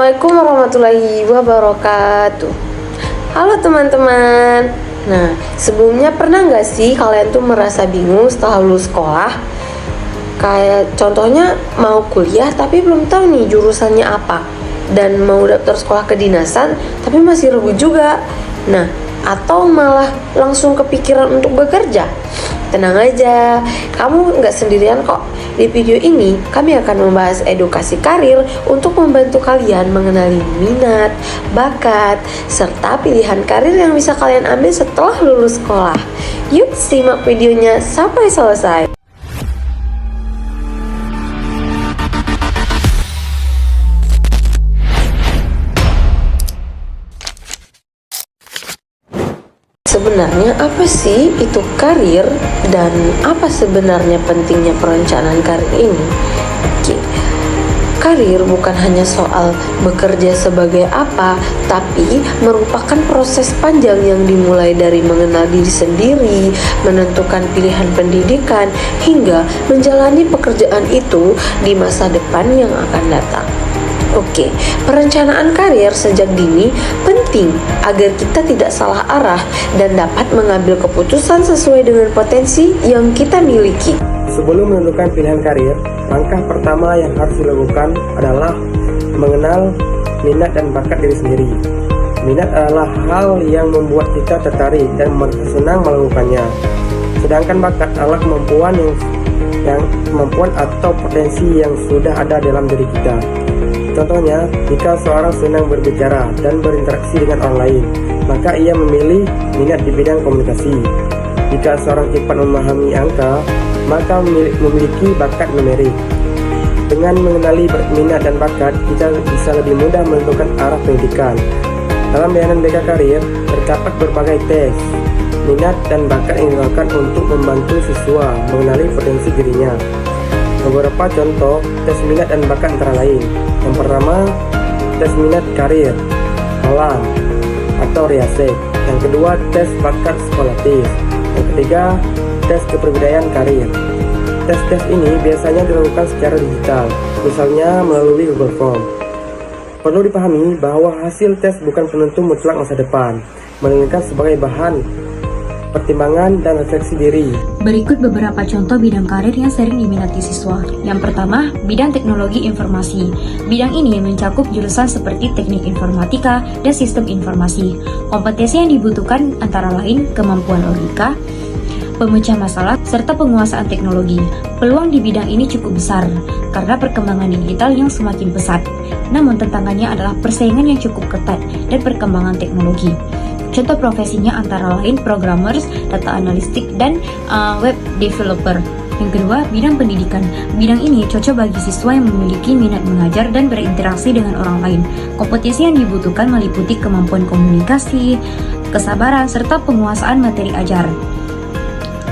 Assalamualaikum warahmatullahi wabarakatuh. Halo teman-teman. Nah, sebelumnya pernah nggak sih kalian tuh merasa bingung setelah lulus sekolah? Kayak contohnya mau kuliah tapi belum tahu nih jurusannya apa, dan mau daftar sekolah kedinasan tapi masih ragu juga. Nah, atau malah langsung kepikiran untuk bekerja. Tenang aja, kamu nggak sendirian kok. Di video ini, kami akan membahas edukasi karir untuk membantu kalian mengenali minat, bakat, serta pilihan karir yang bisa kalian ambil setelah lulus sekolah. Yuk simak videonya sampai selesai. Sebenarnya apa sih itu karir dan apa sebenarnya pentingnya perencanaan karir ini? Oke. Karir bukan hanya soal bekerja sebagai apa, tapi merupakan proses panjang yang dimulai dari mengenal diri sendiri, menentukan pilihan pendidikan, hingga menjalani pekerjaan itu di masa depan yang akan datang. Oke, perencanaan karir sejak dini penting agar kita tidak salah arah dan dapat mengambil keputusan sesuai dengan potensi yang kita miliki. Sebelum menentukan pilihan karir, langkah pertama yang harus dilakukan adalah mengenal minat dan bakat diri sendiri. Minat adalah hal yang membuat kita tertarik dan senang melakukannya. Sedangkan bakat adalah kemampuan atau potensi yang sudah ada dalam diri kita. Contohnya, jika seorang senang berbicara dan berinteraksi dengan orang lain, maka ia memilih minat di bidang komunikasi. Jika seorang cepat memahami angka, maka memiliki bakat numerik. Dengan mengenali minat dan bakat, kita bisa lebih mudah menentukan arah pendidikan. Dalam layanan BK Karir, terdapat berbagai tes minat dan bakat yang dilakukan untuk membantu siswa mengenali potensi dirinya. Beberapa contoh tes minat dan bakat antara lain. Yang pertama, tes minat karir alam atau RIASEC. Yang kedua, tes bakat skolatif. Yang ketiga, tes kepribadian karir. Tes-tes ini biasanya dilakukan secara digital, misalnya melalui Google Form. Perlu dipahami bahwa hasil tes bukan penentu mutlak masa depan, melainkan sebagai bahan pertimbangan dan refleksi diri. Berikut beberapa contoh bidang karir yang sering diminati siswa. Yang pertama, bidang teknologi informasi. Bidang ini mencakup jurusan seperti teknik informatika dan sistem informasi. Kompetensi yang dibutuhkan antara lain kemampuan logika, pemecah masalah, serta penguasaan teknologi. Peluang di bidang ini cukup besar karena perkembangan digital yang semakin pesat. Namun tantangannya adalah persaingan yang cukup ketat dan perkembangan teknologi. Contoh profesinya antara lain programmers, data analistik, dan web developer. Yang kedua, bidang pendidikan. Bidang ini cocok bagi siswa yang memiliki minat mengajar dan berinteraksi dengan orang lain. Kompetensi yang dibutuhkan meliputi kemampuan komunikasi, kesabaran, serta penguasaan materi ajar.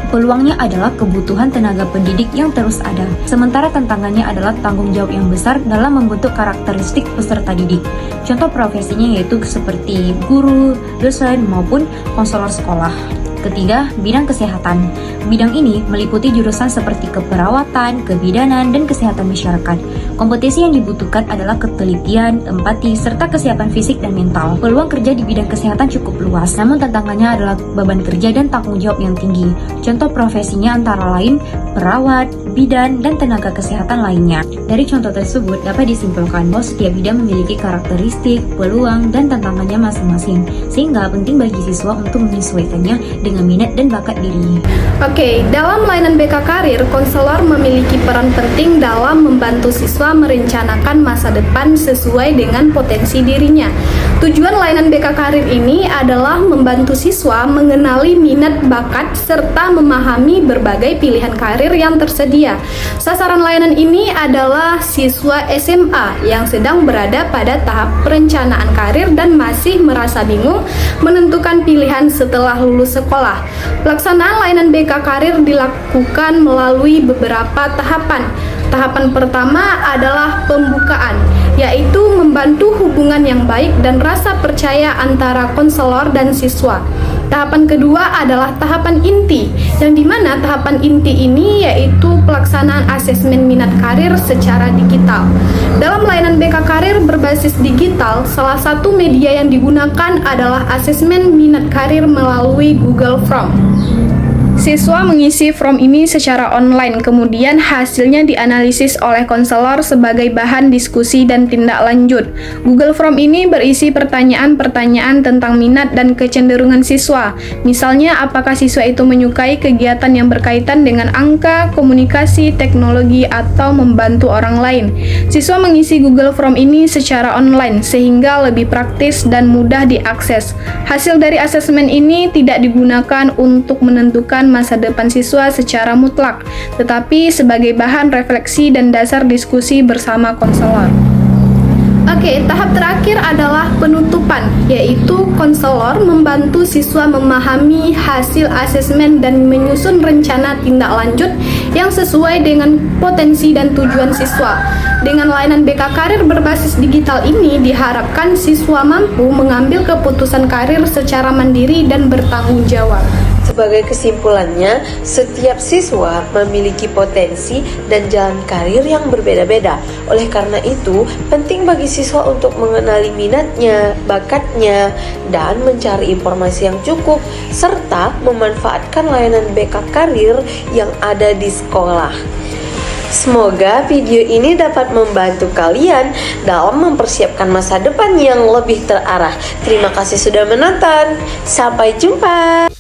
Peluangnya adalah kebutuhan tenaga pendidik yang terus ada. Sementara tantangannya adalah tanggung jawab yang besar dalam membentuk karakteristik peserta didik. Contoh profesinya yaitu seperti guru, dosen, maupun konselor sekolah. Ketiga, bidang kesehatan. Bidang ini meliputi jurusan seperti keperawatan, kebidanan, dan kesehatan masyarakat. Kompetensi yang dibutuhkan adalah ketelitian, empati, serta kesiapan fisik dan mental. Peluang kerja di bidang kesehatan cukup luas, namun tantangannya adalah beban kerja dan tanggung jawab yang tinggi. Contoh profesinya antara lain perawat, bidan, dan tenaga kesehatan lainnya. Dari contoh tersebut dapat disimpulkan bahwa setiap bidang memiliki karakteristik, peluang, dan tantangannya masing-masing, sehingga penting bagi siswa untuk menyesuaikannya dengan minat dan bakat diri. Oke, dalam layanan BK Karir, konselor memiliki peran penting dalam membantu siswa merencanakan masa depan sesuai dengan potensi dirinya. Tujuan layanan BK Karir ini adalah membantu siswa mengenali minat, bakat, serta memahami berbagai pilihan karir yang tersedia. Sasaran layanan ini adalah siswa SMA yang sedang berada pada tahap perencanaan karir dan masih merasa bingung menentukan pilihan setelah lulus sekolah. Pelaksanaan layanan BK Karir dilakukan melalui beberapa tahapan. Tahapan pertama adalah pembukaan, yaitu membantu hubungan yang baik dan rasa percaya antara konselor dan siswa. Tahapan kedua adalah tahapan inti, yang dimana tahapan inti ini yaitu pelaksanaan asesmen minat karir secara digital. Dalam layanan BK Karir berbasis digital, salah satu media yang digunakan adalah asesmen minat karir melalui Google Form. Siswa mengisi form ini secara online, kemudian hasilnya dianalisis oleh konselor sebagai bahan diskusi dan tindak lanjut. Google Form ini berisi pertanyaan-pertanyaan tentang minat dan kecenderungan siswa. Misalnya, apakah siswa itu menyukai kegiatan yang berkaitan dengan angka, komunikasi, teknologi, atau membantu orang lain. Siswa mengisi Google Form ini secara online, sehingga lebih praktis dan mudah diakses. Hasil dari asesmen ini tidak digunakan untuk menentukan masa depan siswa secara mutlak, tetapi sebagai bahan refleksi dan dasar diskusi bersama konselor. Oke, tahap terakhir adalah penutupan, yaitu konselor membantu siswa memahami hasil asesmen dan menyusun rencana tindak lanjut yang sesuai dengan potensi dan tujuan siswa. Dengan layanan BK Karir berbasis digital ini, diharapkan siswa mampu mengambil keputusan karir secara mandiri dan bertanggung jawab. Sebagai kesimpulannya, setiap siswa memiliki potensi dan jalan karir yang berbeda-beda. Oleh karena itu, penting bagi siswa untuk mengenali minatnya, bakatnya, dan mencari informasi yang cukup, serta memanfaatkan layanan BK Karir yang ada di sekolah. Semoga video ini dapat membantu kalian dalam mempersiapkan masa depan yang lebih terarah. Terima kasih sudah menonton. Sampai jumpa.